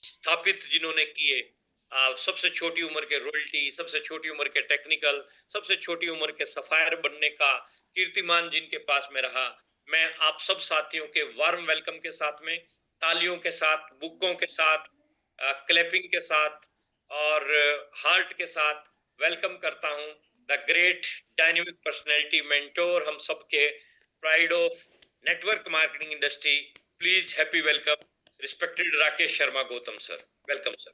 स्थापित जिन्होंने किए, सबसे छोटी उम्र के रॉयल्टी, सबसे छोटी उम्र के टेक्निकल, सबसे छोटी उम्र के सफायर बनने का कीर्तिमान जिनके पास में रहा, मैं आप सब साथियों के वार्म वेलकम के साथ में, तालियों के साथ, बुक्कों के साथ, क्लैपिंग के साथ और हार्ट के साथ वेलकम करता हूं the great dynamic personality mentor, हम सबके pride of network marketing industry. Please happy welcome respected Rakesh Sharma Gautam sir. Welcome sir.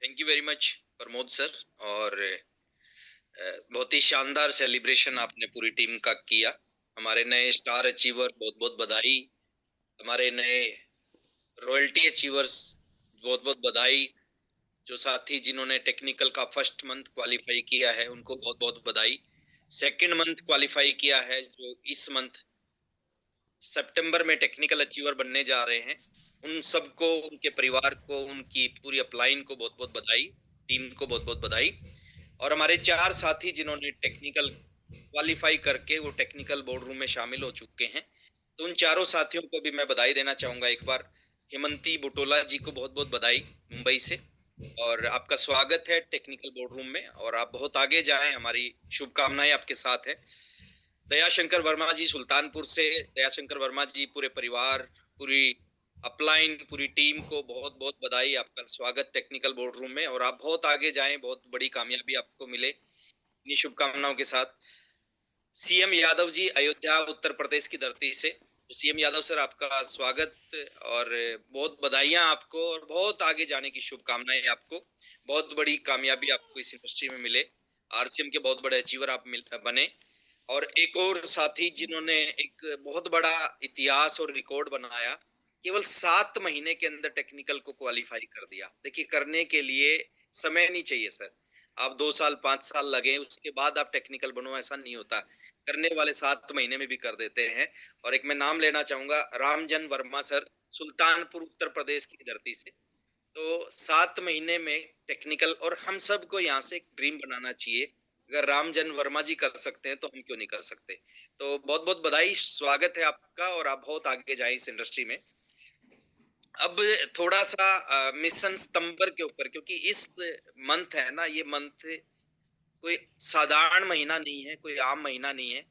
Thank you very much Pramod sir. और बहुत ही शानदार सेलिब्रेशन आपने पूरी टीम का किया। हमारे नए स्टार अचीवर बहुत बहुत बधाई, हमारे नए रॉयल्टी अचीवर्स बहुत बहुत बधाई, जो साथी जिन्होंने टेक्निकल का फर्स्ट मंथ क्वालिफाई किया है उनको बहुत बहुत बधाई, सेकंड मंथ क्वालिफाई किया है जो इस मंथ सितंबर में टेक्निकल अचीवर बनने जा रहे हैं, उन सबको, उनके परिवार को, उनकी पूरी अपलाइन को बहुत बहुत बधाई, टीम को बहुत बहुत बधाई। और हमारे 4 साथी जिन्होंने टेक्निकल क्वालिफाई करके वो टेक्निकल बोर्ड रूम में शामिल हो चुके हैं, तो उन चारों साथियों को भी मैं बधाई देना चाहूंगा। एक बार हेमंती बुटोला जी को बहुत बहुत बधाई मुंबई से, और आपका स्वागत है टेक्निकल बोर्ड रूम में और आप बहुत आगे जाएं, हमारी शुभकामनाएं आपके साथ हैं। दयाशंकर वर्मा जी सुल्तानपुर से, दयाशंकर वर्मा जी, पूरे परिवार, पूरी अपलाइन, पूरी टीम को बहुत बहुत बधाई, आपका स्वागत टेक्निकल बोर्ड रूम में और आप बहुत आगे जाएं, बहुत बड़ी कामयाबी आपको मिले, इन्हीं शुभकामनाओं के साथ। सीएम यादव जी अयोध्या उत्तर प्रदेश की धरती से, तो सीएम यादव सर आपका स्वागत और बहुत बधाइयां आपको और बहुत आगे जाने की शुभकामनाएं आपको, बहुत बड़ी कामयाबी आपको इस इंडस्ट्री में मिले, आरसीएम के बहुत बड़े अचीवर आप बने। और एक और साथी जिन्होंने एक बहुत बड़ा इतिहास और रिकॉर्ड बनाया, केवल 7 महीने के अंदर टेक्निकल को क्वालिफाई कर दिया। देखिए, करने के लिए समय नहीं चाहिए सर, आप 2 साल 5 साल लगे उसके बाद आप टेक्निकल बनो, ऐसा नहीं होता। करने वाले 7 महीने में भी कर देते हैं। और एक मैं नाम लेना चाहूंगा, रामजन वर्मा सर, सुल्तानपुर उत्तर प्रदेश की धरती से। तो 7 महीने में टेक्निकल, और हम सबको यहाँ से एक ड्रीम बनाना चाहिए, अगर रामजन वर्मा जी कर सकते हैं तो हम क्यों नहीं कर सकते। तो बहुत बहुत बधाई, स्वागत है आपका और आप बहुत आगे जाएं इस इंडस्ट्री में। अब थोड़ा सा मिशन सितंबर के ऊपर, क्योंकि इस मंथ है ना, ये मंथ कोई साधारण महीना नहीं है, कोई आम महीना नहीं है।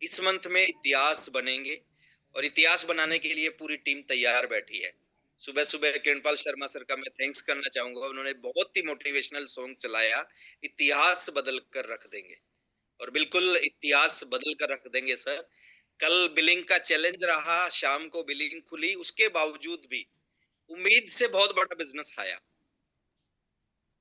इस मंथ में इतिहास बनेंगे और इतिहास बनाने के लिए पूरी टीम तैयार बैठी है। सुबह सुबह किरणपाल शर्मा सर का मैं थैंक्स करना चाहूंगा, उन्होंने बहुत ही मोटिवेशनल सॉन्ग चलाया, इतिहास बदल कर रख देंगे, और बिल्कुल इतिहास बदल कर रख देंगे सर। कल बिलिंग का चैलेंज रहा, शाम को बिलिंग खुली, उसके बावजूद भी उम्मीद से बहुत बड़ा बिजनेस आया,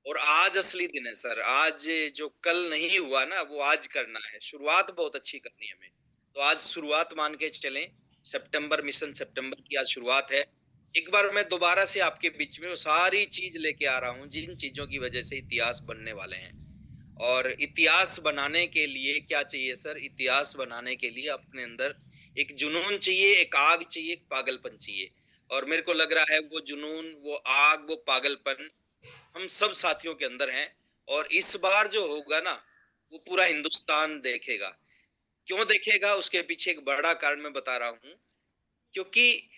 और आज असली दिन है सर। आज जो कल नहीं हुआ ना, वो आज करना है, शुरुआत बहुत अच्छी करनी है हमें। तो आज शुरुआत मान के चलें, सितंबर, मिशन सितंबर की आज शुरुआत है। एक बार मैं दोबारा से आपके बीच में वो सारी चीज लेके आ रहा हूँ जिन चीजों की वजह से इतिहास बनने वाले हैं। और इतिहास बनाने के लिए क्या चाहिए सर? इतिहास बनाने के लिए अपने अंदर एक जुनून चाहिए, एक आग चाहिए, एक पागलपन चाहिए। और मेरे को लग रहा है वो जुनून, वो आग, वो पागलपन हम सब साथियों के अंदर हैं। और इस बार जो होगा ना, वो पूरा हिंदुस्तान देखेगा। क्यों देखेगा? उसके पीछे एक बड़ा कारण मैं बता रहा हूँ, क्योंकि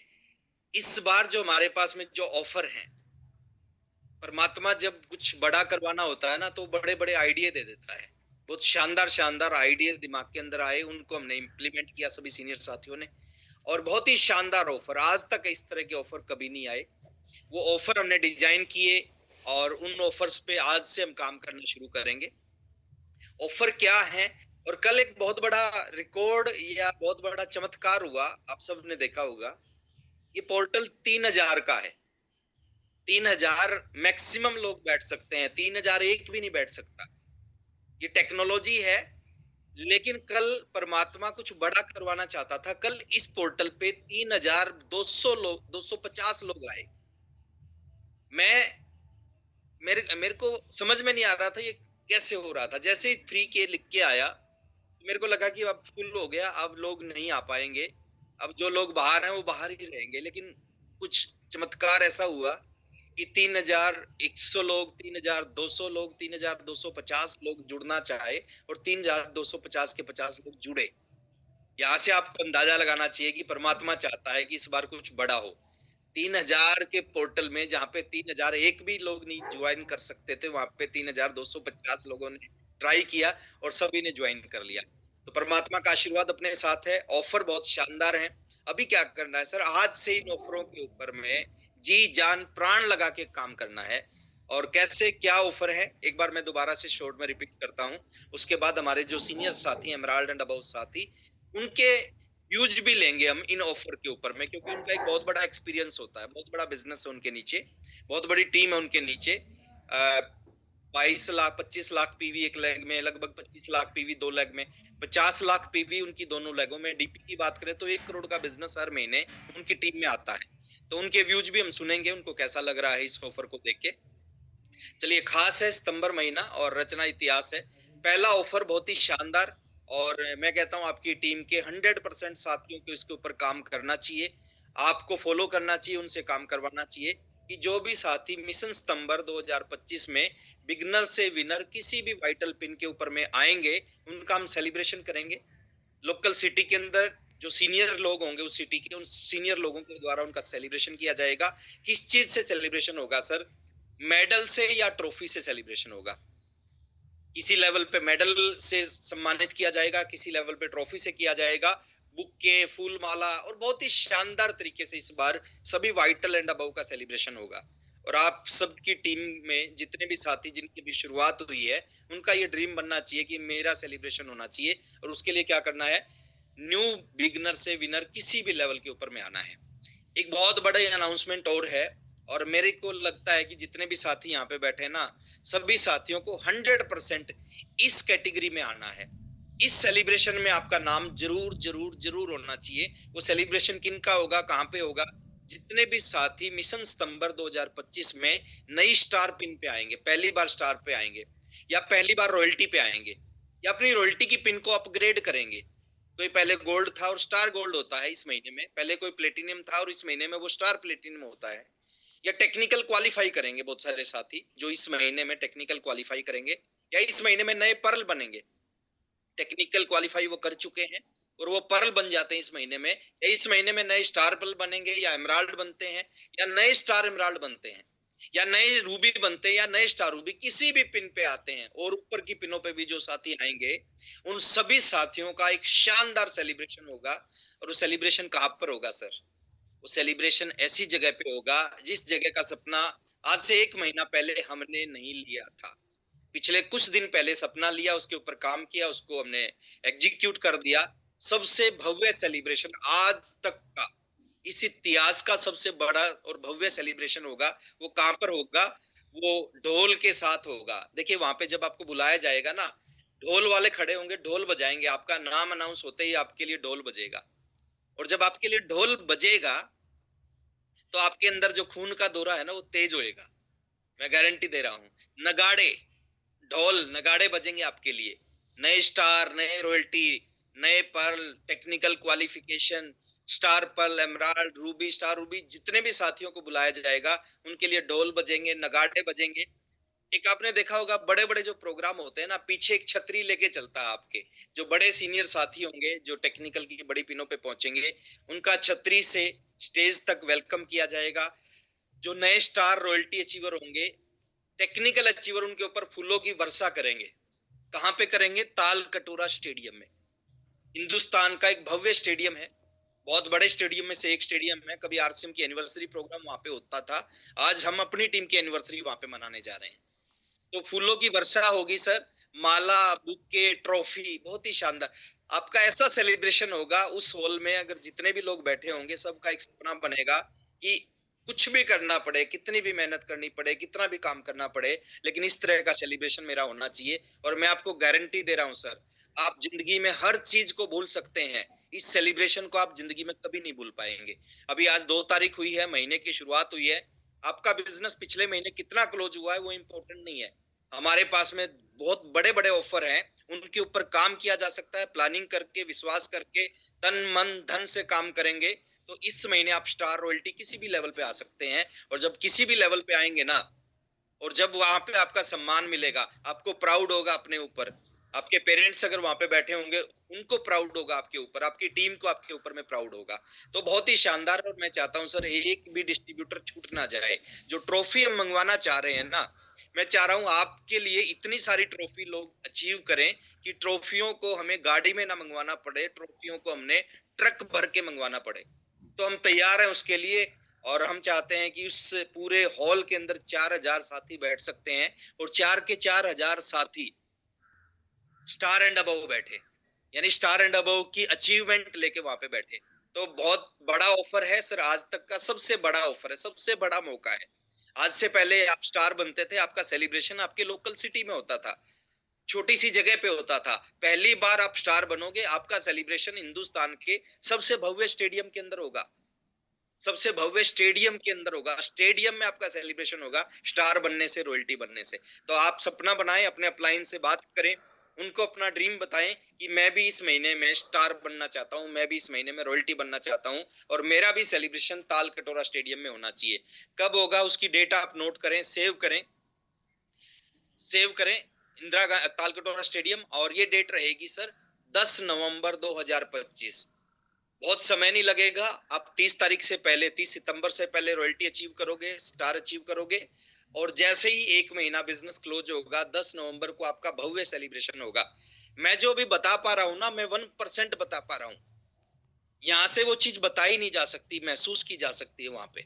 इस बार जो हमारे पास में जो ऑफर है, परमात्मा जब कुछ बड़ा करवाना होता है ना, तो बड़े बड़े आइडिया दे देता है। बहुत शानदार शानदार आइडिया दिमाग के अंदर आए, उनको हमने इम्प्लीमेंट किया सभी सीनियर साथियों ने, और बहुत ही शानदार ऑफर, आज तक इस तरह के ऑफर कभी नहीं आए। वो ऑफर हमने डिजाइन किए और उन ऑफर्स पे आज से हम काम करना शुरू करेंगे। ऑफर क्या है? और कल एक बहुत बड़ा रिकॉर्ड या बहुत बड़ा चमत्कार हुआ, आप सब ने देखा होगा। ये पोर्टल 3000 का है, 3000 मैक्सिमम लोग बैठ सकते हैं, 3000 एक भी नहीं बैठ सकता। ये टेक्नोलॉजी है, लेकिन कल परमात्मा कुछ बड़ा करवाना चाहता था। कल इस पोर्टल पे 3200 लोग, 250 लोग आए। मैं मेरे मेरे को समझ में नहीं आ रहा था ये कैसे हो रहा था। जैसे ही 3K लिख के आया, मेरे को लगा कि अब फुल हो गया, अब लोग नहीं आ पाएंगे, अब जो लोग बाहर हैं वो बाहर ही रहेंगे। लेकिन कुछ चमत्कार ऐसा हुआ कि 3100 लोग, 3200 लोग, 3250 लोग जुड़ना चाहे, और 3250 के 50 लोग जुड़े। यहाँ से आपको अंदाजा लगाना चाहिए कि परमात्मा चाहता है कि इस बार कुछ बड़ा हो। 3000 के पोर्टल में जहाँ पे 3001 भी लोग नहीं ज्वाइन कर सकते थे, वहाँ पे 3250 लोगों ने ट्राई किया और सभी ने ज्वाइन कर लिया। तो परमात्मा का आशीर्वाद अपने साथ है, ऑफर बहुत शानदार है। अभी क्या करना है सर, आज से इन ऑफरों के ऊपर में जी जान प्राण लगा के काम करना है। और कैसे क्या ऑफर है, एक बार मैं दोबारा से शॉर्ट में रिपीट करता हूँ। उसके बाद हमारे जो सीनियर साथी हैं, एमराल्ड एंड अबव साथी, उनके व्यूज भी लेंगे हम इन ऑफर के ऊपर में, क्योंकि उनका एक बहुत बड़ा एक्सपीरियंस होता है, बहुत बड़ा बिजनेस है उनके नीचे, बहुत बड़ी टीम है उनके नीचे। 22 लाख 25 लाख पीवी एक लेग में, लगभग 25 लाख पीवी 2 लेग में, 50 लाख पीवी उनकी दोनों लेगों में। डीपी की बात करें तो 1 करोड़ का बिजनेस हर महीने उनकी टीम में आता है। तो उनके व्यूज भी हम सुनेंगे, उनको कैसा लग रहा है इस ऑफर को देख के। चलिए, खास है सितंबर महीना और रचना इतिहास है। पहला ऑफर बहुत ही शानदार, और मैं कहता हूं आपकी टीम के 100% साथियों को इसके ऊपर काम करना चाहिए, आपको फॉलो करना चाहिए, उनसे काम करवाना चाहिए कि जो भी साथी मिशन सितंबर 2025 में बिगनर से विनर किसी भी वाइटल पिन के ऊपर में आएंगे, उनका हम सेलिब्रेशन करेंगे। लोकल सिटी के अंदर जो सीनियर लोग होंगे उस सिटी के, उन सीनियर लोगों के द्वारा उनका सेलिब्रेशन किया जाएगा। किस चीज से सेलिब्रेशन होगा सर? मेडल से या ट्रॉफी से सेलिब्रेशन होगा। किसी लेवल पे मेडल से सम्मानित किया जाएगा, किसी लेवल पे ट्रॉफी से किया जाएगा, बुक्के, फूल माला, और बहुत ही शानदार तरीके से इस बार सभी वाइटल एंड अबव का सेलिब्रेशन होगा। और आप सबकी टीम में जितने भी साथी जिनकी भी शुरुआत हुई है, उनका ये ड्रीम बनना चाहिए कि मेरा सेलिब्रेशन होना चाहिए। और उसके लिए क्या करना है, न्यू बिगनर से विनर किसी भी लेवल के ऊपर में आना है। एक बहुत बड़ा अनाउंसमेंट और है, और मेरे को लगता है कि जितने भी साथी यहाँ पे बैठे हैं ना, सभी साथियों को 100% इस कैटेगरी में आना है। इस सेलिब्रेशन में आपका नाम जरूर जरूर जरूर होना चाहिए। वो सेलिब्रेशन किन का होगा, कहाँ पे होगा? जितने भी साथी मिशन सितंबर 2025 में नई स्टार पिन पे आएंगे, पहली बार स्टार पे आएंगे, या पहली बार रॉयल्टी पे आएंगे, या अपनी रॉयल्टी की पिन को अपग्रेड करेंगे। कोई पहले गोल्ड था और स्टार गोल्ड होता है इस महीने में, पहले कोई प्लेटिनियम था और इस महीने में वो स्टार प्लेटिनियम होता है। या टेक्निकल क्वालिफाई करेंगे बहुत सारे साथी जो इस महीने में टेक्निकल क्वालिफाई करेंगे, या इस महीने में नए पर्ल बनेंगे। टेक्निकल क्वालिफाई वो कर चुके हैं और वो पर्ल बन जाते हैं इस महीने में, या इस महीने में नए स्टार पर्ल बनेंगे, या एमराल्ड बनते हैं, या नए स्टार एमराल्ड बनते हैं, या नए रूबी बनते हैं, या नए स्टार रूबी किसी भी पिन पे आते हैं। और ऊपर की पिनों पे भी जो साथी आएंगे, उन सभी साथियों का एक शानदार सेलिब्रेशन होगा। और वो सेलिब्रेशन कहाँ पर होगा सर? वो सेलिब्रेशन ऐसी जगह पे होगा जिस जगह का सपना आज से 1 महीना पहले हमने नहीं लिया था। पिछले कुछ दिन पहले सपना लिया, उसके ऊपर काम किया, उसको हमने एग्जीक्यूट कर दिया। सबसे भव्य सेलिब्रेशन आज तक का, इस इतिहास का सबसे बड़ा और भव्य सेलिब्रेशन होगा। वो कहां पर होगा? वो ढोल के साथ होगा। देखिए, वहां पे जब आपको बुलाया जाएगा ना, ढोल वाले खड़े होंगे, ढोल बजाएंगे, आपका नाम अनाउंस होते ही आपके लिए ढोल बजेगा। और जब आपके लिए ढोल बजेगा, तो आपके अंदर जो खून का दौरा है ना, वो तेज होएगा। मैं गारंटी दे रहा हूँ। नगाड़े, ढोल नगाड़े बजेंगे आपके लिए। नए स्टार, नए रॉयल्टी, नए pearl, technical qualification, star pearl, emerald, ruby, star ruby, जितने भी साथियों को बुलाया जाएगा, उनके लिए ढोल बजेंगे, नगाड़े बजेंगे। एक आपने देखा होगा, बड़े बड़े जो प्रोग्राम होते हैं ना, पीछे एक छतरी लेके चलता है आपके। जो बड़े सीनियर साथी होंगे, जो टेक्निकल की बड़ी पिनों पे पहुंचेंगे, उनका छतरी से स्टेज तक वेलकम किया जाएगा। जो नए स्टार रॉयल्टी अचीवर होंगे, टेक्निकल अचीवर, उनके ऊपर फूलों की वर्षा करेंगे। कहां पे करेंगे? ताल कटोरा स्टेडियम में। हिंदुस्तान का एक भव्य स्टेडियम है, बहुत बड़े स्टेडियम में से एक स्टेडियम है। कभी आरसीएम की एनिवर्सरी प्रोग्राम वहां पे होता था, आज हम अपनी टीम की एनिवर्सरी वहां पे मनाने जा रहे हैं। तो फूलों की वर्षा होगी सर, माला, बुके, ट्रॉफी, बहुत ही शानदार। आपका ऐसा सेलिब्रेशन होगा उस हॉल में, अगर जितने भी लोग बैठे होंगे, सबका एक सपना बनेगा कि कुछ भी करना पड़े, कितनी भी मेहनत करनी पड़े, कितना भी काम करना पड़े, लेकिन इस तरह का सेलिब्रेशन मेरा होना चाहिए। और मैं आपको गारंटी दे रहा हूं सर, आप जिंदगी में हर चीज को भूल सकते हैं, इस सेलिब्रेशन को आप जिंदगी में कभी नहीं भूल पाएंगे। अभी आज 2 तारीख हुई है, महीने की शुरुआत हुई है। आपका बिजनेस पिछले महीने कितना क्लोज हुआ है वो इम्पोर्टेंट नहीं है। हमारे पास में बहुत बड़े बड़े ऑफर हैं, उनके ऊपर काम किया जा सकता है। प्लानिंग करके, विश्वास करके, तन मन धन से काम करेंगे, तो इस महीने आप स्टार रॉयल्टी किसी भी लेवल पे आ सकते हैं। और जब किसी भी लेवल पे आएंगे ना, और जब वहां पे आपका सम्मान मिलेगा, आपको प्राउड होगा अपने ऊपर। आपके पेरेंट्स अगर वहां पे बैठे होंगे, उनको प्राउड होगा आपके ऊपर, आपकी टीम को आपके ऊपर में प्राउड होगा। तो बहुत ही शानदार। और मैं चाहता हूँ सर, एक भी डिस्ट्रीब्यूटर छूट ना जाए। जो ट्रॉफी हम मंगवाना चाह रहे हैं ना, मैं चाह रहा हूँ आपके लिए इतनी सारी ट्रॉफी लोग अचीव करें कि ट्रॉफियों को हमें गाड़ी में ना मंगवाना पड़े, ट्रॉफियों को हमने ट्रक भर के मंगवाना पड़े। तो हम तैयार हैं उसके लिए। और हम चाहते हैं कि उस पूरे हॉल के अंदर 4,000 साथी बैठ सकते हैं, और 4,000 साथी स्टार एंड अबव बैठे, यानी स्टार एंड अबव की अचीवमेंट लेके वहां पे बैठे। तो बहुत बड़ा ऑफर है सर, आज तक का सबसे बड़ा ऑफर है, सबसे बड़ा मौका है। आज से पहले आप स्टार बनते थे, आपका सेलिब्रेशन आपके लोकल सिटी में होता था, छोटी सी जगह पे होता था। पहली बार आप स्टार बनोगे, आपका सेलिब्रेशन हिंदुस्तान के सबसे भव्य स्टेडियम के अंदर होगा, सबसे भव्य स्टेडियम के अंदर होगा। स्टेडियम में आपका सेलिब्रेशन होगा, स्टार बनने से, रॉयल्टी बनने से। तो आप सपना बनाएं, अपने अपलाइन से बात करें, उनको अपना ड्रीम बताएं कि मैं भी इस महीने में स्टार बनना चाहता हूं, मैं भी इस महीने में रॉयल्टी बनना चाहता हूं, और मेरा भी सेलिब्रेशन ताल कटोरा स्टेडियम में होना चाहिए। कब होगा उसकी डेट आप नोट करें, सेव करें, सेव करें, ताल कटोरा स्टेडियम। और ये डेट रहेगी सर 10 नवंबर 2025। बहुत समय नहीं लगेगा। आप 30 तारीख से पहले, 30 सितंबर से पहले रॉयल्टी अचीव करोगे, स्टार अचीव करोगे, और जैसे ही एक महीना बिजनेस क्लोज होगा, 10 नवंबर को आपका भव्य सेलिब्रेशन होगा। मैं जो भी बता पा रहा हूं ना, मैं 1% बता पा रहा हूं। यहां से वो चीज बताई नहीं जा सकती, महसूस की जा सकती है वहां पे।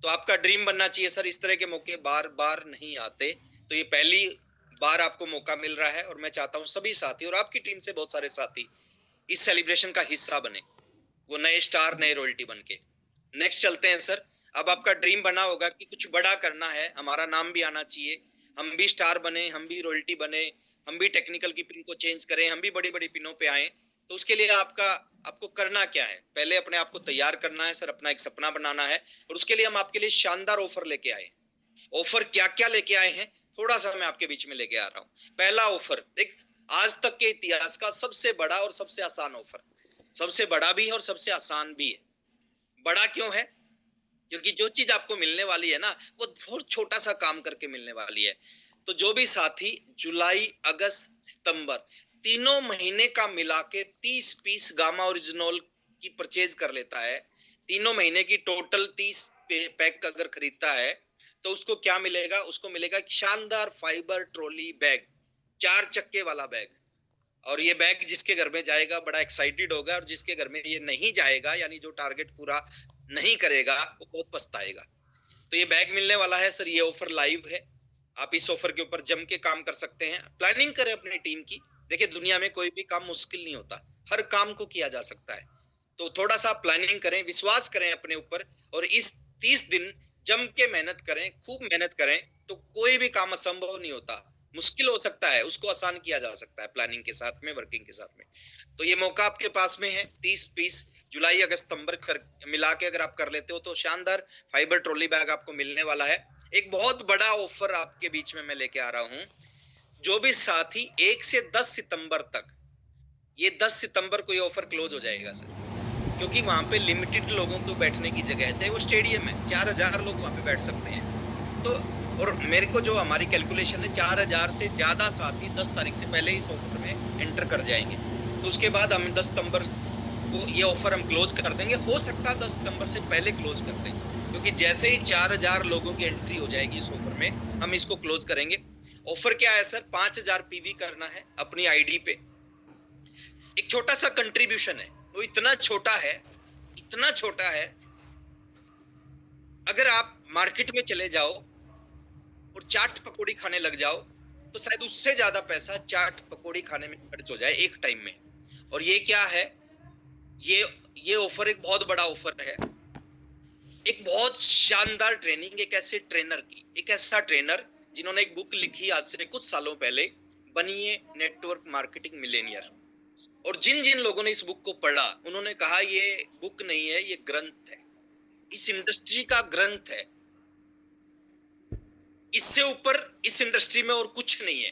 तो आपका ड्रीम बनना चाहिए सर। इस तरह के मौके बार बार नहीं आते, तो ये पहली बार आपको मौका मिल रहा है। और मैं चाहता हूँ सभी साथी और आपकी टीम से बहुत सारे साथी इस सेलिब्रेशन का हिस्सा बने, वो नए स्टार, नए रॉयल्टी बन के। नेक्स्ट चलते हैं सर। अब आपका ड्रीम बना होगा कि कुछ बड़ा करना है, हमारा नाम भी आना चाहिए, हम भी स्टार बने, हम भी रॉयल्टी बने, हम भी टेक्निकल की पिन को चेंज करें, हम भी बड़ी बड़ी पिनों पे आए। तो उसके लिए आपको करना क्या है? पहले अपने आप को तैयार करना है सर, अपना एक सपना बनाना है। और उसके लिए हम आपके लिए शानदार ऑफर लेके आए। ऑफर क्या क्या लेके आए हैं, थोड़ा सा मैं आपके बीच में लेके आ रहा हूँ। पहला ऑफर, एक आज तक के इतिहास का सबसे बड़ा और सबसे आसान ऑफर। सबसे बड़ा भी है और सबसे आसान भी है। बड़ा क्यों है? क्योंकि जो चीज आपको मिलने वाली है ना, वो बहुत छोटा सा काम करके मिलने वाली है। तो जो भी साथी जुलाई, अगस्त, सितंबर, तीनों महीने का मिला के 30 पीस गामा ओरिजिनल की परचेज कर लेता है, तीनों महीने की टोटल 30 पैक अगर खरीदता है, तो उसको क्या मिलेगा? उसको मिलेगा एक शानदार फाइबर ट्रॉली बैग, 4 चक्के वाला बैग। और ये बैग जिसके घर में जाएगा बड़ा एक्साइटेड होगा, और जिसके घर में ये नहीं जाएगा, यानी जो टारगेट पूरा नहीं करेगा, वो बहुत पछताएगा। तो ये बैग मिलने वाला है सर, ये ऑफर लाइव है। आप इस ऑफर के ऊपर जम के काम कर सकते हैं। प्लानिंग करें अपनी टीम की। देखिए, दुनिया में कोई भी काम मुश्किल नहीं होता, हर काम को किया जा सकता है। तो थोड़ा सा प्लानिंग करें, विश्वास करें अपने ऊपर, और इस 30 दिन जम के मेहनत करें, खूब मेहनत करें। तो कोई भी काम असंभव नहीं होता। मुश्किल हो सकता है, उसको आसान किया जा सकता है प्लानिंग के साथ में, वर्किंग के साथ में। तो ये मौका आपके पास में है। 30 पीस जुलाई, अगस्त, सितंबर मिला के अगर आप कर लेते हो, तो शानदार फाइबर ट्रॉली बैग आपको मिलने वाला है। एक बहुत बड़ा ऑफर आपके बीच में मैं लेके आ रहा हूं। जो भी साथी 1 से 10 सितंबर तक, ये 10 सितंबर को ये ऑफर क्लोज हो जाएगा सर, क्योंकि वहां पे लिमिटेड लोगों को बैठने की जगह है। चाहे वो स्टेडियम है, 4,000 लोग वहां पे बैठ सकते हैं। तो और मेरे को जो हमारी कैलकुलेशन है, 4,000 से ज्यादा साथी 10 तारीख से पहले इस ऑफर में एंटर कर जाएंगे। तो उसके बाद हम 10 सितंबर को ये ऑफर हम क्लोज कर देंगे। हो सकता है 10 सितंबर से पहले क्लोज कर दें, क्योंकि जैसे ही 4,000 लोगों की एंट्री हो जाएगी इस ऑफर में, हम इसको क्लोज करेंगे। ऑफर क्या है सर? 5,000 पीवी करना है अपनी आईडी पे। एक छोटा सा कंट्रीब्यूशन है, वो इतना छोटा है, इतना छोटा है। अगर आप मार्केट में चले जाओ और चाट पकौड़ी खाने लग जाओ, तो शायद उससे ज्यादा पैसा चाट पकौड़ी खाने में खर्च हो जाए एक टाइम में। और ये क्या है? ये ये ऑफर एक बहुत बड़ा ऑफर है। एक बहुत शानदार ट्रेनिंग, एक ऐसे ट्रेनर की, एक ऐसा ट्रेनर जिन्होंने एक बुक लिखी आज से कुछ सालों पहले, बनिए नेटवर्क मार्केटिंग मिलेनियर। और जिन जिन लोगों ने इस बुक को पढ़ा, उन्होंने कहा ये बुक नहीं है, ये ग्रंथ है, इस इंडस्ट्री का ग्रंथ है। इससे ऊपर इस इंडस्ट्री में और कुछ नहीं है।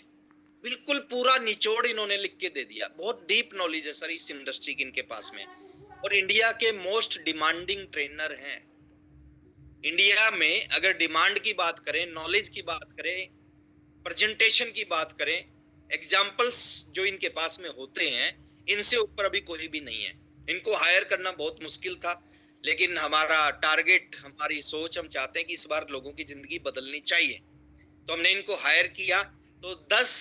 बिल्कुल पूरा निचोड़ इन्होंने लिख के दे दिया। बहुत डीप नॉलेज है सर इस इंडस्ट्री की इनके पास में। और इंडिया के मोस्ट डिमांडिंग ट्रेनर हैं। इंडिया में अगर डिमांड की बात करें, नॉलेज की बात करें, प्रेजेंटेशन की बात करें, एग्जाम्पल्स जो इनके पास में होते हैं, इनसे ऊपर अभी कोई भी नहीं है। इनको हायर करना बहुत मुश्किल था, लेकिन हमारा टारगेट, हमारी सोच, हम चाहते हैं कि इस बार लोगों की जिंदगी बदलनी चाहिए, तो हमने इनको हायर किया। तो 10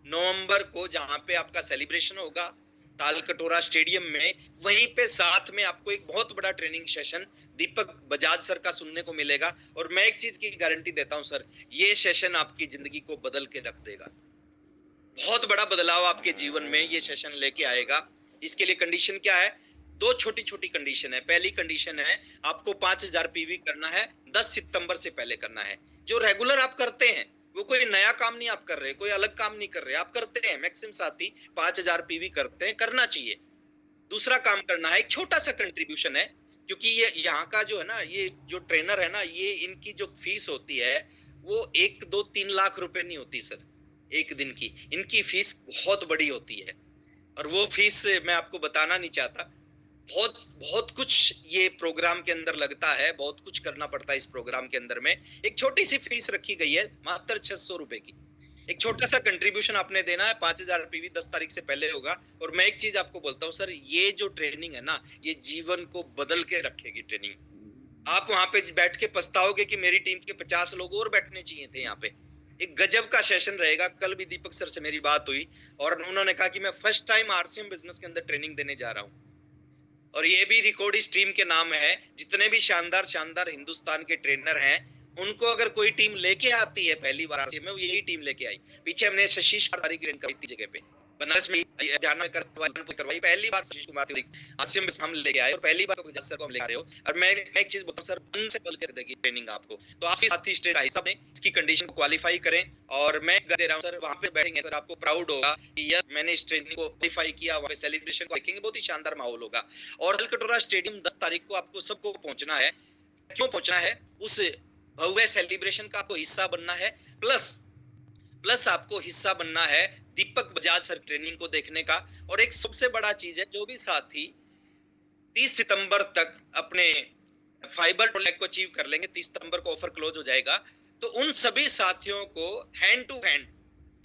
नवंबर को जहां पे आपका सेलिब्रेशन होगा तालकटोरा स्टेडियम में, वहीं पे साथ में आपको एक बहुत बड़ा ट्रेनिंग सेशन दीपक बजाज सर का सुनने को मिलेगा। और मैं एक चीज की गारंटी देता हूं सर, ये सेशन आपकी जिंदगी को बदल के रख देगा। बहुत बड़ा बदलाव आपके जीवन में ये सेशन लेके आएगा। इसके लिए कंडीशन क्या है? दो छोटी छोटी कंडीशन है। पहली कंडीशन है, आपको 5000 पीवी करना है, 10 सितंबर से पहले करना है। जो रेगुलर आप करते हैं, वो कोई नया काम नहीं आप कर रहे, कोई अलग काम नहीं कर रहे, आप करते हैं। मैक्सिमम साथी 5000 पीवी करते हैं, करना चाहिए। दूसरा काम करना है, एक छोटा सा कंट्रीब्यूशन है, क्योंकि ये यहाँ का जो है ना, ये जो ट्रेनर है ना, ये इनकी जो फीस होती है वो 1, 2, 3 लाख रुपए नहीं होती सर एक दिन की। इनकी फीस बहुत बड़ी होती है, और वो फीस मैं आपको बताना नहीं चाहता। बहुत बहुत कुछ ये प्रोग्राम के अंदर लगता है, बहुत कुछ करना पड़ता है इस प्रोग्राम के अंदर में। एक छोटी सी फीस रखी गई है, मात्र 600 रुपए की। एक छोटा सा कंट्रीब्यूशन आपने देना है, 5000 पीवी 10 तारीख से पहले होगा। और मैं एक चीज आपको बोलता हूँ सर, ये जो ट्रेनिंग है ना, ये जीवन को बदल के रखेगी ट्रेनिंग। आप वहां पे बैठ के पछताओगे कि मेरी टीम के 50 लोग और बैठने चाहिए थे यहाँ पे। एक गजब का सेशन रहेगा। कल भी दीपक सर से मेरी बात हुई, और उन्होंने कहा कि मैं फर्स्ट टाइम आरसीएम बिजनेस के अंदर ट्रेनिंग देने जा रहा हूँ, और ये भी रिकॉर्ड इस टीम के नाम है। जितने भी शानदार शानदार हिंदुस्तान के ट्रेनर हैं, उनको अगर कोई टीम लेके आती है पहली बार आरसीएम में, वो यही टीम लेके आई। पीछे हमने शशीश कुमार की ट्रेनिंग जगह पे बनारस में करवाई, पहली बार शशीश कुमार आरसीएम में हम लेके आए, और पहली बार सर को हम ले आ रहे हो। और मैं एक चीज बोलता हूँ सर, मन से बल कर देगी ट्रेनिंग आपको। तो आप साथी स्टेट का हिस्सा बने, इसकी कंडीशन को क्वालिफाई करें। और मैं दे रहा हूँ सर, वहां पे बैठेंगे सर, आपको प्राउड होगा कि यस मैंने इस ट्रेनिंग को क्वालिफाई किया। वहां पे सेलिब्रेशन को देखेंगे, बहुत ही शानदार माहौल होगा। और तालकटोरा स्टेडियम 10 तारीख को आपको सबको पहुंचना है। क्यों पहुंचना है? उस भव्य सेलिब्रेशन का आपको हिस्सा बनना है, प्लस आपको हिस्सा बनना है दीपक बजाज सर ट्रेनिंग को देखने का। और एक सबसे बड़ा चीज है, जो भी साथी 30 सितंबर तक अपने फाइबर टोलैक को अचीव कर लेंगे, 30 सितंबर को ऑफर क्लोज हो जाएगा, तो उन सभी साथियों को हैंड टू हैंड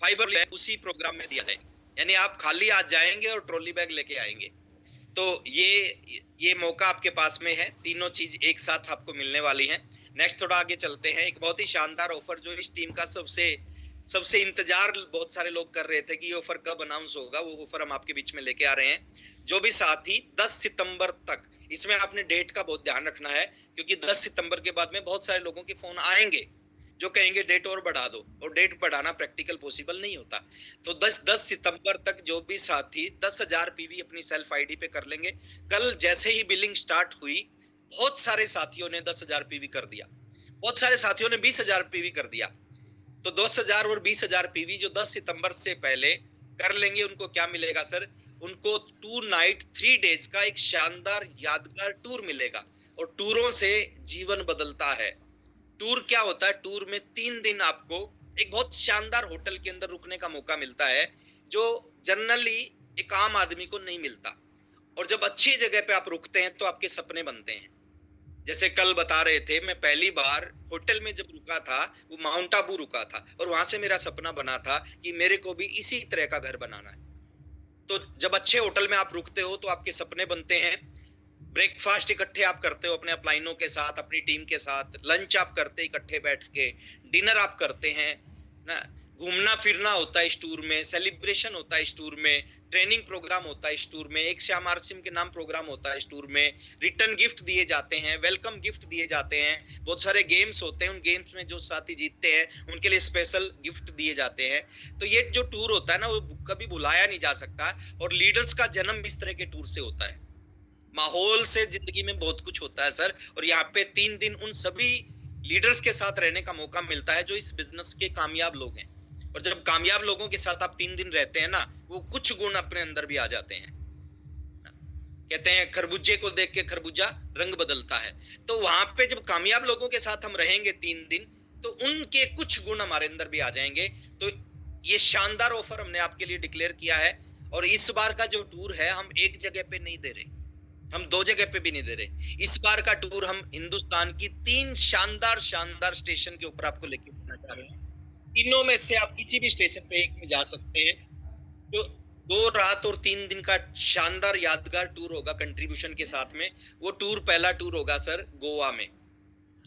फाइबर टोलैक उसी प्रोग्राम में दिया जाएगा। यानी आप खाली आज जाएंगे और ट्रॉली बैग लेके आएंगे। तो ये मौका आपके पास में है, तीनों चीज एक साथ आपको मिलने वाली हैं। नेक्स्ट थोड़ा आगे चलते हैं। एक बहुत ही शानदार ऑफर जो इस टीम का सबसे इंतजार बहुत सारे लोग कर रहे थे कि ये ऑफर कब अनाउंस होगा, वो ऑफर हम आपके बीच में लेके आ रहे हैं। जो भी साथी 10 सितंबर तक, इसमें आपने डेट का बहुत ध्यान रखना है, क्योंकि 10 सितंबर के बाद में बहुत सारे लोगों के फोन आएंगे जो कहेंगे डेट और बढ़ा दो, और डेट बढ़ाना प्रैक्टिकल पॉसिबल नहीं होता। तो 10 सितंबर तक जो भी साथी 10,000 पीवी अपनी सेल्फ आईडी पे कर लेंगे। कल जैसे ही बिलिंग स्टार्ट हुई, बहुत सारे साथियों ने 10,000 पीवी कर दिया, बहुत सारे साथियों ने 20,000 पीवी कर दिया। तो 10,000 और 20,000 पीवी जो 10 सितंबर से पहले कर लेंगे, उनको क्या मिलेगा सर? उनको 2 नाइट 3 डेज का एक शानदार यादगार टूर मिलेगा। और टूरों से जीवन बदलता है। टूर क्या होता है? टूर में 3 दिन आपको एक बहुत शानदार होटल के अंदर रुकने का मौका मिलता है, जो जनरली एक आम आदमी को नहीं मिलता। और जब अच्छी जगह पे आप रुकते हैं तो आपके सपने बनते हैं। जैसे कल बता रहे थे, मैं पहली बार होटल में जब रुका था, वो माउंट आबू रुका था, और वहां से मेरा सपना बना था कि मेरे को भी इसी तरह का घर बनाना है। तो जब अच्छे होटल में आप रुकते हो तो आपके सपने बनते हैं। ब्रेकफास्ट इकट्ठे आप करते हो अपने अपलाइनों के साथ, अपनी टीम के साथ, लंच आप करते इकट्ठे बैठ के, डिनर आप करते हैं ना, घूमना फिरना होता है इस टूर में, सेलिब्रेशन होता है इस टूर में, ट्रेनिंग प्रोग्राम होता है इस टूर में, एक श्याम आरसीएम के नाम प्रोग्राम होता है इस टूर में, रिटर्न गिफ्ट दिए जाते हैं, वेलकम गिफ्ट दिए जाते हैं, बहुत सारे गेम्स होते हैं, उन गेम्स में जो साथी जीतते हैं उनके लिए स्पेशल गिफ्ट दिए जाते हैं। तो ये जो टूर होता है ना, वो कभी भुलाया नहीं जा सकता। और लीडर्स का जन्म इस तरह के टूर से होता है। माहौल से जिंदगी में बहुत कुछ होता है सर। और यहाँ पे 3 दिन उन सभी लीडर्स के साथ रहने का मौका मिलता है जो इस बिजनेस के कामयाब लोग हैं। और जब कामयाब लोगों के साथ आप 3 दिन रहते हैं ना, वो कुछ गुण अपने अंदर भी आ जाते हैं। कहते हैं खरबूजे को देख के खरबूजा रंग बदलता है। तो वहां पे जब कामयाब लोगों के साथ हम रहेंगे 3 दिन, तो उनके कुछ गुण हमारे अंदर भी आ जाएंगे। तो ये शानदार ऑफर हमने आपके लिए डिक्लेयर किया है। और इस बार का जो टूर है, हम एक जगह पे नहीं दे रहे, हम 2 जगह पे भी नहीं दे रहे। इस बार का टूर हम हिंदुस्तान की 3 शानदार शानदार स्टेशन के ऊपर आपको लेके जाना चाह रहे हैं। तीनों में से आप किसी भी स्टेशन पे एक में जा सकते हैं। तो 2 रात और 3 दिन का शानदार यादगार टूर होगा कंट्रीब्यूशन के साथ में। वो टूर पहला टूर होगा सर गोवा में।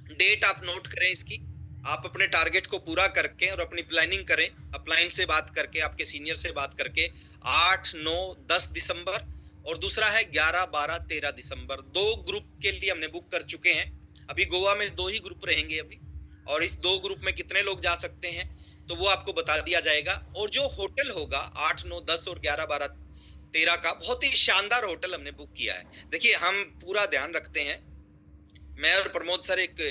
डेट आप नोट करें इसकी। आप अपने टारगेट को पूरा करके और अपनी प्लानिंग करें, अपलाइन से बात करके, आपके सीनियर से बात करके। 8, 9, 10 दिसंबर और दूसरा है 11, 12, 13 दिसंबर। 2 ग्रुप के लिए हमने बुक कर चुके हैं। अभी गोवा में 2 ही ग्रुप रहेंगे अभी, और इस 2 ग्रुप में कितने लोग जा सकते हैं तो वो आपको बता दिया जाएगा। और जो होटल होगा 8, 9, 10 और 11, 12, 13 का, बहुत ही शानदार होटल हमने बुक किया है। देखिए, हम पूरा ध्यान रखते हैं। मैं और प्रमोद सर एक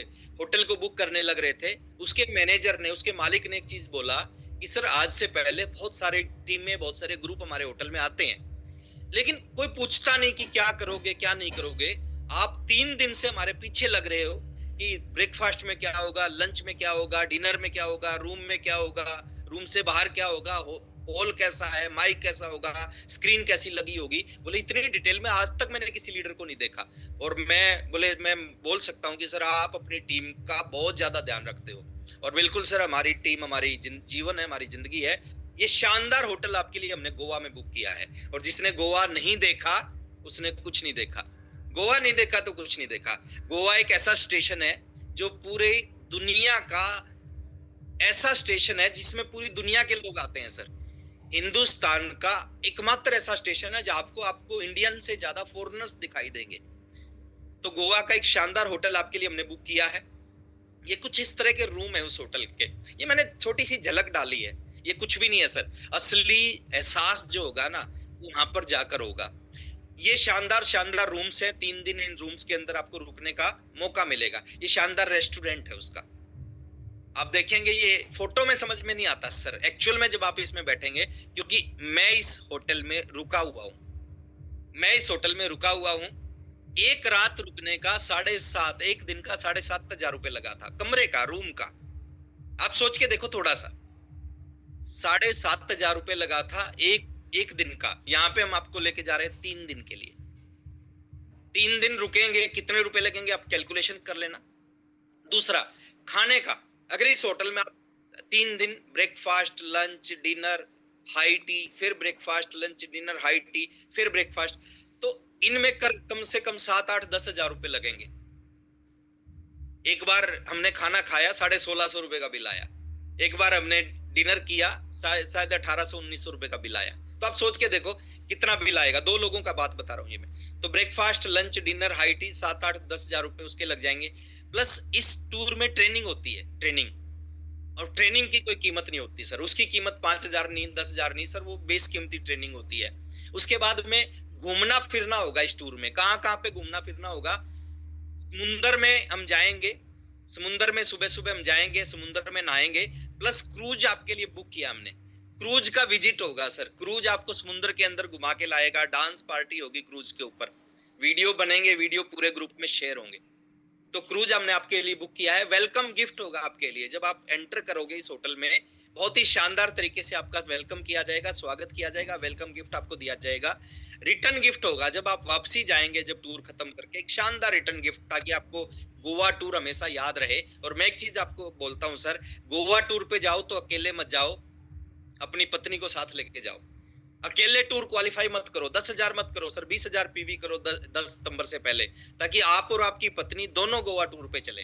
होटल को बुक करने लग रहे थे, उसके मैनेजर ने, उसके मालिक ने एक चीज बोला कि सर आज से पहले बहुत सारे टीम में बहुत सारे ग्रुप हमारे होटल में आते हैं, लेकिन कोई पूछता नहीं कि क्या करोगे क्या नहीं करोगे। आप 3 दिन से हमारे पीछे लग रहे हो कि ब्रेकफास्ट में क्या होगा, लंच में क्या होगा, डिनर में क्या होगा, रूम में क्या होगा, रूम से बाहर क्या होगा, हॉल कैसा है, माइक कैसा होगा, स्क्रीन कैसी लगी होगी। बोले इतनी डिटेल में आज तक मैंने किसी लीडर को नहीं देखा। और मैं बोल सकता हूँ कि सर आप अपनी टीम का बहुत ज्यादा ध्यान रखते हो। और बिल्कुल सर, हमारी टीम हमारी जीवन है, हमारी जिंदगी है। ये शानदार होटल आपके लिए हमने गोवा में बुक किया है, और जिसने गोवा नहीं देखा उसने कुछ नहीं देखा। गोवा नहीं देखा तो कुछ नहीं देखा। गोवा एक ऐसा स्टेशन है जो पूरे दुनिया का ऐसा स्टेशन है जिसमें पूरी दुनिया के लोग आते हैं सर। हिंदुस्तान का एकमात्र ऐसा स्टेशन है जहां आपको आपको इंडियन से ज्यादा फॉरेनर्स दिखाई देंगे। तो गोवा का एक शानदार होटल आपके लिए हमने बुक किया है। ये कुछ इस तरह के रूम है उस होटल के। ये मैंने छोटी सी झलक डाली है, ये कुछ भी नहीं है सर। असली एहसास जो होगा ना, वहां पर जाकर होगा। ये शानदार शानदार रूम्स हैं। 3 दिन इन रूम्स के अंदर आपको रुकने का मौका मिलेगा। ये शानदार रेस्टोरेंट है उसका। आप देखेंगे, ये फोटो में समझ में नहीं आता सर, एक्चुअल में जब आप इसमें बैठेंगे, क्योंकि मैं इस होटल में रुका हुआ हूँ। मैं इस होटल में रुका हुआ हूँ। एक रात रुकने का 7.5, एक दिन का 7,500 रुपए लगा था, कमरे का, रूम का। आप सोच के देखो थोड़ा सा, 7,500 रुपए लगा था एक एक दिन का। यहाँ पे हम आपको लेके जा रहे हैं 3 दिन के लिए। 3 दिन रुकेंगे, कितने रुपए लगेंगे आप कैलकुलेशन कर लेना। दूसरा, खाने का। अगर इस होटल में आप 3 दिन breakfast, lunch, dinner, high tea, फिर breakfast, lunch, dinner, high tea, फिर ब्रेकफास्ट, तो इनमें कम से कम 7, 8, 10,000 रुपए लगेंगे। एक बार हमने खाना खाया, 1,650 रुपए का बिल आया। एक बार हमने डिनर किया, शायद 1,800, 1,900 रुपए का बिल आया। तो आप सोच के देखो कितना बिल आएगा। 2 लोगों का बात बता रहा हूँ ये मैं। तो breakfast, lunch, dinner, high T, 7, 8, 10,000 रुपए उसके लग जाएंगे। प्लस इस टूर में ट्रेनिंग होती है, ट्रेनिंग। और ट्रेनिंग की कोई कीमत नहीं होती सर। उसकी कीमत 5,000 नहीं, 10,000 नहीं सर, वो बेशकीमती ट्रेनिंग होती है। उसके बाद में घूमना फिरना होगा इस टूर में। कहाँ कहाँ पे घूमना फिरना होगा? समुंदर में हम जाएंगे, समुंदर में सुबह सुबह हम जाएंगे, समुंदर में नहाएंगे। प्लस क्रूज आपके लिए बुक किया हमने। क्रूज का विजिट होगा सर। क्रूज आपको समुद्र के अंदर घुमा के लाएगा। डांस पार्टी होगी क्रूज के ऊपर, वीडियो बनेंगे, वीडियो पूरे ग्रुप में शेयर होंगे। तो क्रूज हमने आपके लिए बुक किया है। वेलकम गिफ्ट होगा आपके लिए। जब आप एंटर करोगे इस होटल में, बहुत ही शानदार तरीके से आपका वेलकम किया जाएगा, स्वागत किया जाएगा, वेलकम गिफ्ट आपको दिया जाएगा। रिटर्न गिफ्ट होगा जब आप वापसी जाएंगे, जब टूर खत्म करके, एक शानदार रिटर्न गिफ्ट, ताकि आपको गोवा टूर हमेशा याद रहे। और मैं एक चीज आपको बोलता हूँ सर, गोवा टूर पे जाओ तो अकेले मत जाओ, अपनी पत्नी को साथ लेके जाओ। अकेले टूर क्वालिफाई मत करो। 10,000 मत करो सर, 20,000 पीवी करो 10 सितंबर से पहले, ताकि आप और आपकी पत्नी दोनों गोवा टूर पे चले।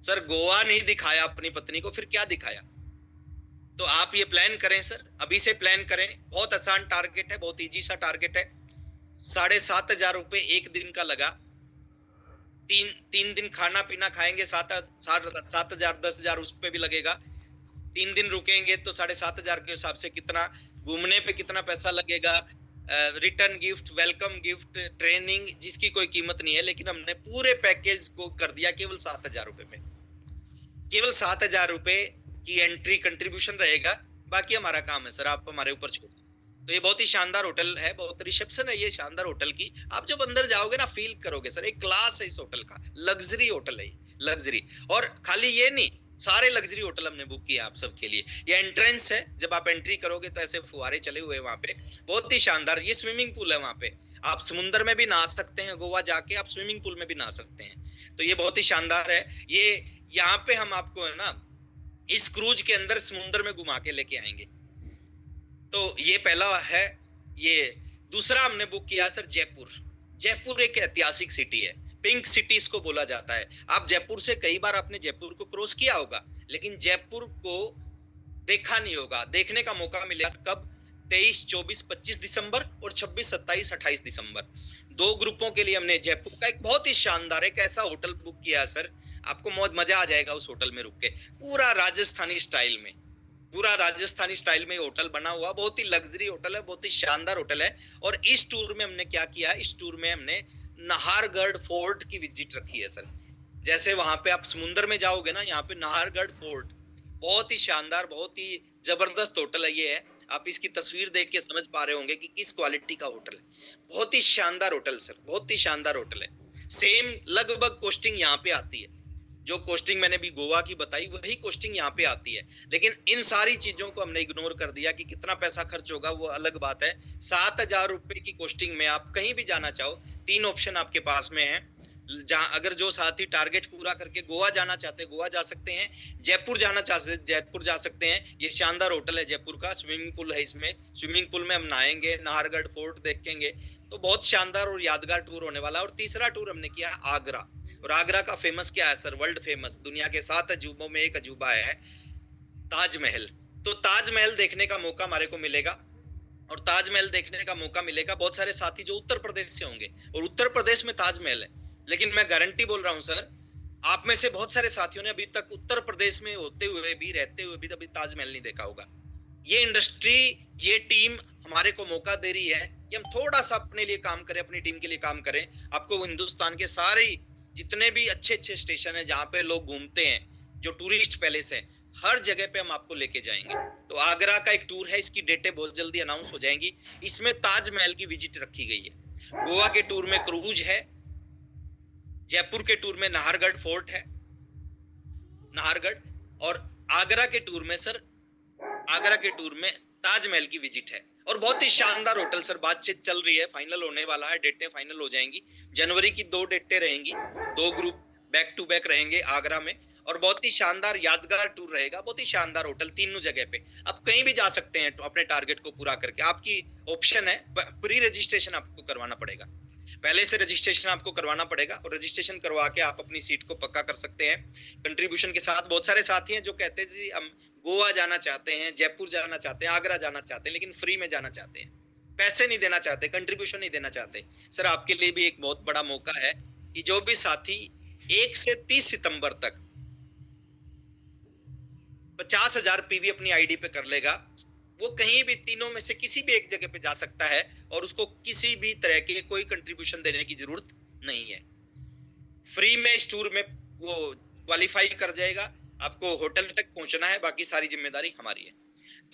सर गोवा नहीं दिखाया अपनी पत्नी को, फिर क्या दिखाया? तो आप ये प्लान करें सर, अभी से प्लान करें। बहुत आसान टारगेट है, बहुत इजी सा टारगेट है। 7,500 रुपए एक दिन का लगा। तीन दिन खाना पीना खाएंगे, 7,000, 10,000 उस पे भी लगेगा। 3 दिन रुकेंगे तो 7,500 के हिसाब से कितना, घूमने पे कितना पैसा लगेगा, return gift, welcome gift, training, जिसकी कोई कीमत नहीं है। लेकिन हमने पूरे पैकेज को कर दिया केवल 7,000 रुपए में। केवल 7,000 रुपए की एंट्री कंट्रीब्यूशन रहेगा, बाकी हमारा काम है सर, आप हमारे ऊपर छोड़। तो ये बहुत ही शानदार होटल है, बहुत रिसेप्शन है ये शानदार होटल की। आप जब अंदर जाओगे ना, फील करोगे सर, एक क्लास है इस होटल का, लग्जरी होटल है, लग्जरी। और खाली ये नहीं, सारे लग्जरी होटल हमने बुक किए आप सबके लिए। ये एंट्रेंस है, जब आप एंट्री करोगे तो ऐसे फुहारे चले हुए हैं वहां पे, बहुत ही शानदार। ये स्विमिंग पूल है वहां पे, आप समुद्र में भी नहा सकते हैं। गोवा जाके आप स्विमिंग पूल में भी नहा सकते हैं। तो ये बहुत ही शानदार है। ये यहाँ पे हम आपको है ना, इस क्रूज के अंदर समुद्र में घुमा के लेके आएंगे। तो ये पहला है। ये दूसरा हमने बुक किया सर जयपुर। जयपुर एक ऐतिहासिक सिटी है, पिंक सिटी इसको बोला जाता है। आप जयपुर से कई बार आपने जयपुर को क्रॉस किया होगा, लेकिन जयपुर को देखा नहीं होगा। देखने का मौका मिलेगा कब? 23, 24, 25 दिसंबर और 26, 27, 28 दिसंबर। 2 ग्रुपों के लिए हमने जयपुर का एक बहुत ही शानदार एक ऐसा होटल बुक किया है सर, आपको मौज मजा आ जाएगा उस होटल में रुक के। पूरा राजस्थानी स्टाइल में, पूरा राजस्थानी स्टाइल में होटल बना हुआ, बहुत ही लग्जरी होटल है, बहुत ही शानदार होटल है। और इस टूर में हमने क्या किया? इस टूर में हमने नाहरगढ़ फोर्ट की विजिट रखी है सर। जैसे वहां पे आप समुद्र में जाओगे ना, यहाँ पे नाहरगढ़ फोर्ट, बहुत ही शानदार, बहुत ही जबरदस्त होटल है ये है। आप इसकी तस्वीर देख के समझ पा रहे होंगे कि किस क्वालिटी का होटल है। बहुत ही शानदार होटल सर, बहुत ही शानदार होटल है। सेम लगभग कॉस्टिंग यहाँ पे आती है, जो कॉस्टिंग मैंने भी गोवा की बताई वही कॉस्टिंग यहाँ पे आती है। लेकिन इन सारी चीजों को हमने इग्नोर कर दिया कि कितना पैसा खर्च होगा वो अलग बात है। 7,000 रुपए की कॉस्टिंग में आप कहीं भी जाना चाहो, 3 ऑप्शन आपके पास में है। जहां अगर जो साथी टारगेट पूरा करके गोवा जाना चाहते हैं गोवा जा सकते हैं, जयपुर जाना चाहते जयपुर जा सकते हैं। ये शानदार होटल है जयपुर का, स्विमिंग पूल है इसमें, स्विमिंग पूल में हम नहाएंगे, नाहरगढ़ फोर्ट देखेंगे। तो बहुत शानदार और यादगार टूर होने वाला है। और तीसरा टूर हमने किया आगरा। और आगरा का फेमस क्या है सर? वर्ल्ड फेमस, दुनिया के 7 अजूबों में एक अजूबा है ताजमहल। तो ताजमहल देखने का मौका हमारे को मिलेगा। और ताजमहल देखने का मौका मिलेगा बहुत सारे साथी जो उत्तर प्रदेश से होंगे, और उत्तर प्रदेश में ताजमहल है। लेकिन मैं गारंटी बोल रहा हूं सर, आप में से बहुत सारे साथियों ने अभी तक उत्तर प्रदेश में होते हुए भी, रहते हुए भी अभी ताजमहल नहीं देखा होगा। ये इंडस्ट्री, ये टीम हमारे को मौका दे रही है कि हम थोड़ा सा अपने लिए काम करें, अपनी टीम के लिए काम करें। आपको हिंदुस्तान के सारे जितने भी अच्छे अच्छे स्टेशन है जहाँ पे लोग घूमते हैं, जो टूरिस्ट पैलेस है, हर जगह पे हम आपको लेके जाएंगे। तो आगरा का एक टूर है, इसकी डेटें बहुत जल्दी अनाउंस हो जाएंगी। इसमें ताजमहल की विजिट रखी गई है। गोवा के टूर में क्रूज है, जयपुर के टूर में नाहरगढ़ फोर्ट है, नाहरगढ़। और आगरा के टूर में सर, आगरा के टूर में ताजमहल की विजिट है। और बहुत ही शानदार होटल सर, बातचीत चल रही है, फाइनल होने वाला है, डेटें फाइनल हो जाएंगी। जनवरी की 2 डेटें रहेंगी, 2 ग्रुप बैक टू बैक रहेंगे आगरा में। और बहुत ही शानदार यादगार टूर रहेगा, बहुत ही शानदार होटल, तीनों जगह पे आप कहीं भी जा सकते हैं अपने टारगेट को पूरा करके। आपकी ऑप्शन है, प्री रजिस्ट्रेशन आपको करवाना पड़ेगा, पहले से रजिस्ट्रेशन आपको करवाना पड़ेगा। और रजिस्ट्रेशन करवा के आप अपनी सीट को पक्का कर सकते हैं कंट्रीब्यूशन के साथ। बहुत सारे साथी हैं जो कहते हैं जी हम गोवा जाना चाहते हैं, जयपुर जाना चाहते हैं, आगरा जाना चाहते हैं, लेकिन फ्री में जाना चाहते हैं, पैसे नहीं देना चाहते, कंट्रीब्यूशन नहीं देना चाहते। सर आपके लिए भी एक बहुत बड़ा मौका है कि जो भी साथी 1 से 30 सितंबर तक 50,000 पीवी अपनी आईडी पे कर लेगा, वो कहीं भी तीनों में से किसी भी एक जगह पे जा सकता है। और उसको किसी भी तरह के कोई कंट्रीब्यूशन देने की जरूरत नहीं है। फ्री में इस टूर में वो क्वालिफाई कर जाएगा। आपको होटल तक पहुंचना है, बाकी सारी जिम्मेदारी हमारी है।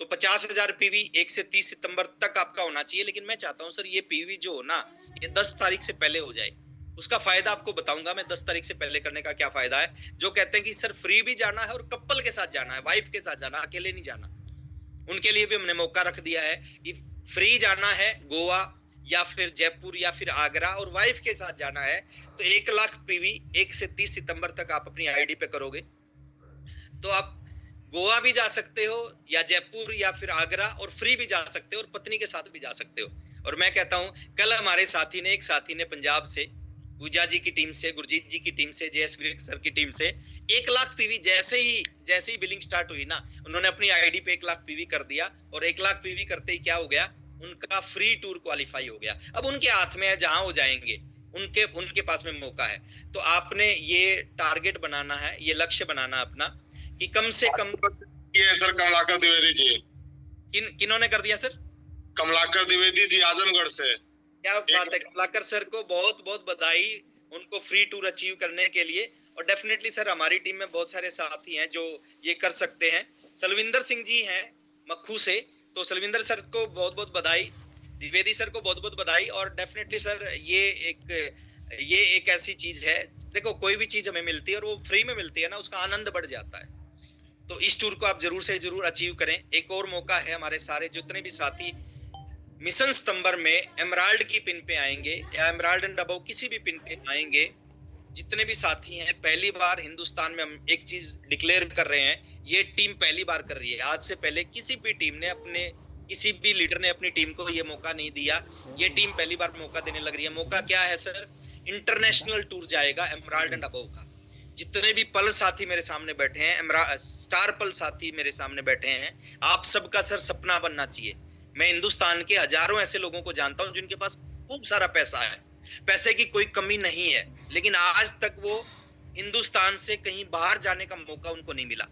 तो 50,000 पीवी 1 से 30 सितंबर तक आपका होना चाहिए। लेकिन मैं चाहता हूं सर ये पीवी जो हो ना, ये 10 तारीख से पहले हो जाए। उसका फायदा आपको बताऊंगा मैं, 10 तारीख से पहले करने का क्या फायदा है। जो कहते हैं कि सर फ्री भी जाना है और कपल के साथ जाना है, वाइफ के साथ जाना, अकेले नहीं जाना, उनके लिए भी हमने मौका रख दिया है कि फ्री जाना है गोवा या फिर जयपुर या फिर आगरा, और वाइफ के साथ जाना है तो 1 लाख पीवी 1 से 30 सितंबर तक आप अपनी आईडी पे करोगे तो आप गोवा भी जा सकते हो या जयपुर या फिर आगरा, और फ्री भी जा सकते हो और पत्नी के साथ भी जा सकते हो। और मैं कहता हूं, कल हमारे साथी ने, एक साथी ने पंजाब से, पूजा जी की टीम से, गुरजीत जी की टीम से, जयस विवेक सर की टीम से 1 लाख पीवी जैसे ही बिलिंग स्टार्ट हुई ना, उन्होंने अपनी आईडी पे 1 लाख पीवी कर दिया। और 1 लाख पीवी करते ही क्या हो गया, उनका फ्री टूर क्वालिफाई हो गया। अब उनके हाथ में है, जहां वो जाएंगे उनके पास में मौका है। तो आपने ये टारगेट बनाना है, ये लक्ष्य बनाना अपना कि कम से कम। ये सर कमलाकर द्विवेदी जी। किन्होंने कर दिया सर? कमलाकर द्विवेदी जी आजमगढ़ से। क्या बात है, कमलाकर सर को बहुत बहुत बधाई उनको फ्री टूर अचीव करने के लिए। और डेफिनेटली सर हमारी टीम में बहुत सारे साथी हैं जो ये कर सकते हैं। सलविंदर सिंह जी हैं मक्खू से, तो सलविंदर सर को बहुत बहुत बधाई, द्विवेदी सर को बहुत बहुत बधाई। और डेफिनेटली सर ये एक ऐसी चीज है, देखो कोई भी चीज हमें मिलती है और वो फ्री में मिलती है ना, उसका आनंद बढ़ जाता है। तो इस टूर को आप जरूर से जरूर अचीव करें। एक और मौका है, हमारे सारे जितने भी साथी मिशन सितंबर में एमराल्ड की पिन पे आएंगे या एमराल्ड एंड अबव किसी भी पिन पे आएंगे, जितने भी साथी हैं, पहली बार हिंदुस्तान में हम एक चीज डिक्लेयर कर रहे हैं, ये टीम पहली बार कर रही है। आज से पहले किसी भी टीम ने अपने किसी भी लीडर ने अपनी टीम को ये मौका नहीं दिया। ये टीम पहली बार मौका देने लग रही है। मौका क्या है सर? इंटरनेशनल टूर जाएगा एमराल्ड एंड अबव का। जितने भी पल साथी मेरे सामने बैठे हैं, स्टार पल साथी मेरे सामने बैठे हैं, आप सबका सर सपना बनना चाहिए। मैं हिंदुस्तान के हजारों ऐसे लोगों को जानता हूं जिनके पास खूब सारा पैसा है, पैसे की कोई कमी नहीं है, लेकिन आज तक वो हिंदुस्तान से कहीं बाहर जाने का मौका उनको नहीं मिला।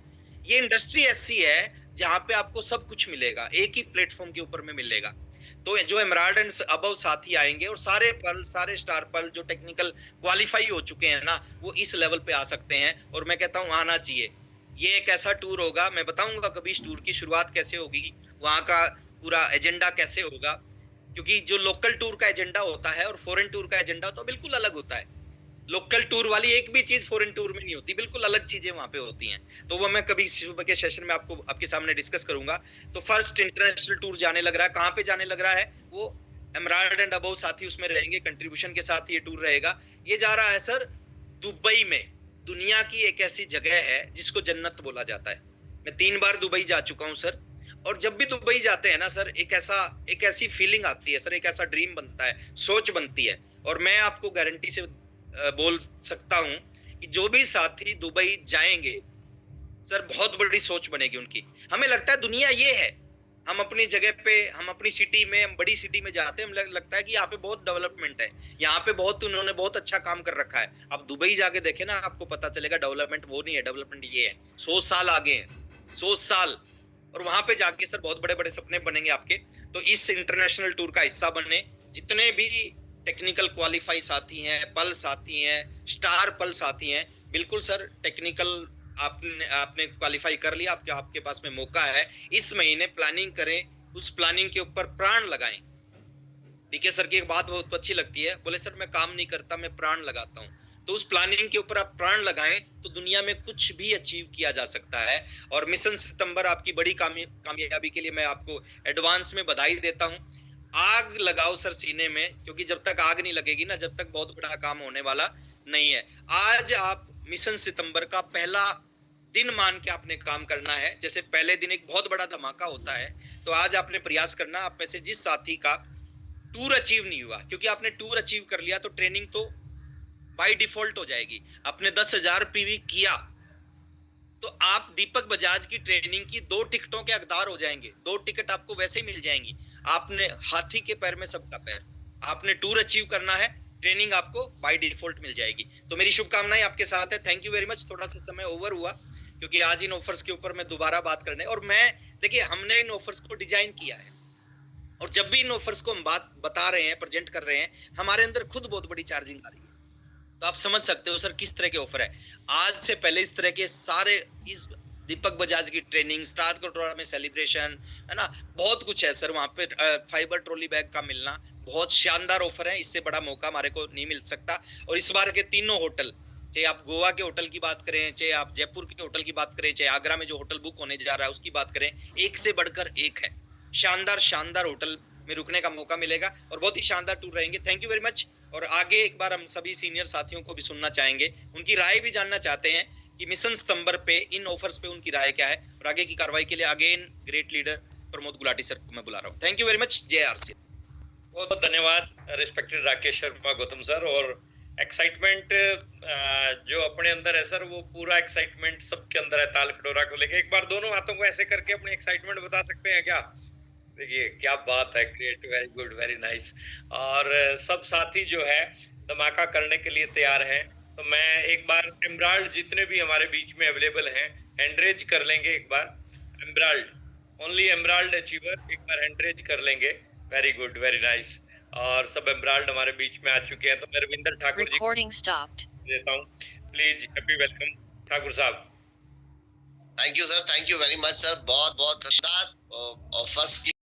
ये इंडस्ट्री ऐसी है जहां पे आपको सब कुछ मिलेगा, एक ही प्लेटफॉर्म के ऊपर में मिलेगा। तो जो एमराल्ड एंड अबव साथी आएंगे और सारे पल, सारे स्टार पल जो टेक्निकल क्वालिफाई हो चुके हैं ना, वो इस लेवल पे आ सकते हैं। और मैं कहता हूँ आना चाहिए। ये एक ऐसा टूर होगा, मैं बताऊंगा कभी इस टूर की शुरुआत कैसे होगी, वहां का पूरा एजेंडा कैसे होगा, क्योंकि जो लोकल टूर का एजेंडा होता है और फॉरेन टूर का एजेंडा तो बिल्कुल अलग होता है। लोकल टूर वाली एक भी चीज फॉरेन टूर में नहीं होती, बिल्कुल अलग चीजें वहां पे होती हैं। तो वो मैं कभी सुबह के सेशन में आपको आपके सामने डिस्कस करूंगा। तो फर्स्ट इंटरनेशनल टूर जाने लग रहा है। कहाँ पे जाने लग रहा है? वो एमराल्ड एंड अबव साथी उसमें रहेंगे, कंट्रीब्यूशन के साथ ये टूर रहेगा। ये जा रहा है सर दुबई में। दुनिया की एक ऐसी जगह है जिसको जन्नत बोला जाता है। मैं 3 बार दुबई जा चुका हूँ सर, और जब भी दुबई जाते हैं ना सर, एक ऐसी फीलिंग आती है सर, एक ऐसा ड्रीम बनता है, सोच बनती है। और मैं आपको गारंटी से बोल सकता हूं कि जो भी साथी दुबई जाएंगे सर, बहुत बड़ी सोच बनेगी उनकी। हमें लगता है दुनिया ये है, हम अपनी जगह पे, हम अपनी सिटी में, हम बड़ी सिटी में जाते हैं, हमें लगता है कि यहाँ पे बहुत डेवलपमेंट है, यहाँ पे बहुत उन्होंने बहुत अच्छा काम कर रखा है। अब दुबई जाके देखे ना, आपको पता चलेगा डेवलपमेंट वो नहीं है, डेवलपमेंट ये है। 100 साल आगे हैं, 100 साल। और वहां पे जाके सर बहुत बड़े बड़े सपने बनेंगे आपके। तो इस इंटरनेशनल टूर का हिस्सा बनने जितने भी टेक्निकल क्वालिफाई साथी हैं, पल साथी हैं, स्टार पल साथी हैं, बिल्कुल सर टेक्निकल आपने क्वालिफाई कर लिया, आपके पास में मौका है। इस महीने प्लानिंग करें, उस प्लानिंग के ऊपर प्राण लगाएं। डीके सर की एक बात बहुत अच्छी लगती है, बोले सर मैं काम नहीं करता, मैं प्राण लगाता हूँ। तो उस प्लानिंग के ऊपर आप प्राण लगाएं तो दुनिया में कुछ भी अचीव किया जा सकता है। और मिशन सितंबर आपकी बड़ी कामयाबी के लिए मैं आपको एडवांस में बधाई देता हूँ। आग लगाओ सर सीने में, क्योंकि जब तक आग नहीं लगेगी ना, जब तक बहुत बड़ा काम होने वाला नहीं है। आज आप मिशन सितंबर का पहला दिन मान के आपने काम करना है। जैसे पहले दिन एक बहुत बड़ा धमाका होता है, तो आज आपने प्रयास करना, आप में से जिस साथी का टूर अचीव नहीं हुआ, क्योंकि आपने टूर अचीव कर लिया तो ट्रेनिंग तो बाय डिफॉल्ट हो जाएगी। आपने 10,000 पीवी किया तो आप दीपक बजाज की ट्रेनिंग की 2 टिकटों के हकदार हो जाएंगे। 2 टिकट आपको वैसे ही मिल जाएंगी। आपने हाथी के पैर में सबका पैर, आपने टूर अचीव करना है, ट्रेनिंग आपको बाय डिफॉल्ट मिल जाएगी। तो मेरी शुभकामनाएं आपके साथ है। Thank you very much. थोड़ा सा समय ओवर हुआ क्योंकि आज इन ऑफर्स के ऊपर मैं दोबारा बात करने, और मैं देखिए हमने इन ऑफर्स को डिजाइन किया है, और जब भी इन ऑफर्स को हम बात बता रहे हैं, प्रेजेंट कर रहे हैं, हमारे अंदर खुद बहुत बड़ी चार्जिंग आ रही है। तो आप समझ सकते हो सर किस तरह के ऑफर है। आज से पहले इस तरह के सारे, इस दीपक बजाज की ट्रेनिंग, स्टार कोटरा में सेलिब्रेशन है ना, बहुत कुछ है सर। वहां पे फाइबर ट्रॉली बैग का मिलना बहुत शानदार ऑफर है। इससे बड़ा मौका हमारे को नहीं मिल सकता। और इस बार के तीनों होटल, चाहे आप गोवा के होटल की बात करें, चाहे आप जयपुर के होटल की बात करें, चाहे आगरा में जो होटल बुक होने जा रहा है उसकी बात करें, एक से बढ़कर एक है। शानदार शानदार होटल में रुकने का मौका मिलेगा और बहुत ही शानदार टूर रहेंगे। Thank you very much. और आगे एक बार हम सभी सीनियर साथियों को भी सुनना चाहेंगे, उनकी राय भी जानना चाहते हैं कि मिशन सितंबर पे इन ऑफर्स पे उनकी राय क्या है। और आगे की कार्रवाई के लिए again great leader Pramod Gulati sir को मैं बुला रहा हूँ। Thank you very much. जय आरसी। बहुत बहुत धन्यवाद रिस्पेक्टेड राकेश शर्मा गौतम सर। और एक्साइटमेंट जो अपने अंदर है सर, वो पूरा एक्साइटमेंट सबके अंदर है ताल कटोरा को लेके। एक बार दोनों हाथों को ऐसे करके अपनी एक्साइटमेंट बता सकते हैं क्या? देखिए क्या बात है, great, very good, very nice. और सब साथी जो है धमाका करने के लिए तैयार हैं। तो मैं एक बार एमराल्ड जितने भी हमारे बीच में अवेलेबल हैं हैंड रेज कर लेंगे। एक बार एमराल्ड, ओनली एमराल्ड अचीवर एक बार हैंड रेज कर लेंगे। Very good, very nice. और सब एमराल्ड हमारे बीच में आ चुके हैं। तो मैं रविंदर ठाकुर जी देता हूँ, प्लीज हैप्पी वेलकम ठाकुर साहब। Thank you sir, thank you very much sir. बहुत बहुत शानदार। और फर्स्ट